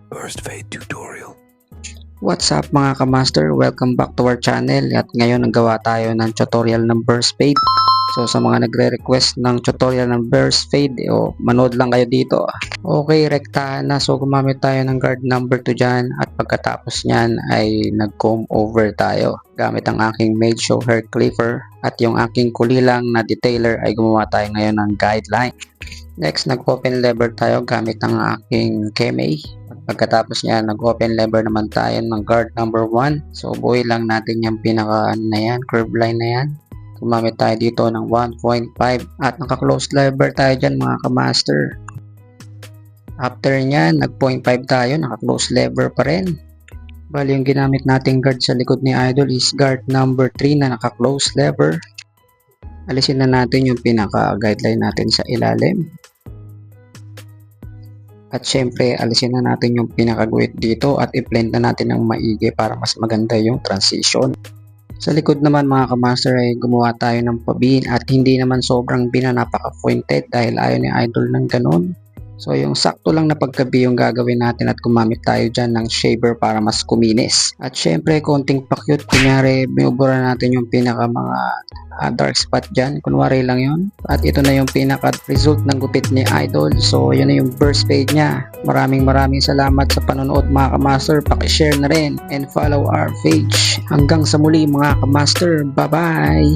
Burst Fade tutorial. What's up mga kamaster? Welcome back to our channel at ngayon naggawa tayo ng tutorial ng burst fade. So sa mga nagre-request ng tutorial ng burst fade, manood lang kayo dito. Okay, rektahan na. So gumamit tayo ng guard number 2 dyan at pagkatapos nyan ay nag-comb over tayo gamit ang aking made show hair clipper at yung aking kulilang na detailer ay gumawa tayo ngayon ng guideline. Next, nag-open lever tayo gamit ang aking KMA. Pagkatapos niya, nag-open lever naman tayo ng guard number 1. So, buhay lang natin yung pinaka na yan, curve line na yan. Gumamit tayo dito ng 1.5 at naka-close lever tayo dyan mga kamaster. After nyan, nag-0.5 tayo, naka-close lever pa rin. Bali, yung ginamit nating guard sa likod ni Idol is guard number 3 na naka-close lever. Alisin na natin yung pinaka-guideline natin sa ilalim. At syempre, alisin na natin yung pinaka-guhit dito at i-blend na natin ng maigi para mas maganda yung transition. Sa likod naman mga kamaster ay gumawa tayo ng pabin at hindi naman sobrang bin na napaka-pointed dahil ayaw ni Idol ng ganun. So yung sakto lang na pagkabi yung gagawin natin at gumamit tayo dyan ng shaver para mas kuminis. At syempre konting pa-cute, kunyari binubura natin yung pinaka mga dark spot dyan, kunwari lang yun. At ito na yung pinaka result ng gupit ni Idol. So yun na yung burst fade niya. Maraming salamat sa panonood mga kamaster. Paki-share na rin and follow our page. Hanggang sa muli mga kamaster, bye bye!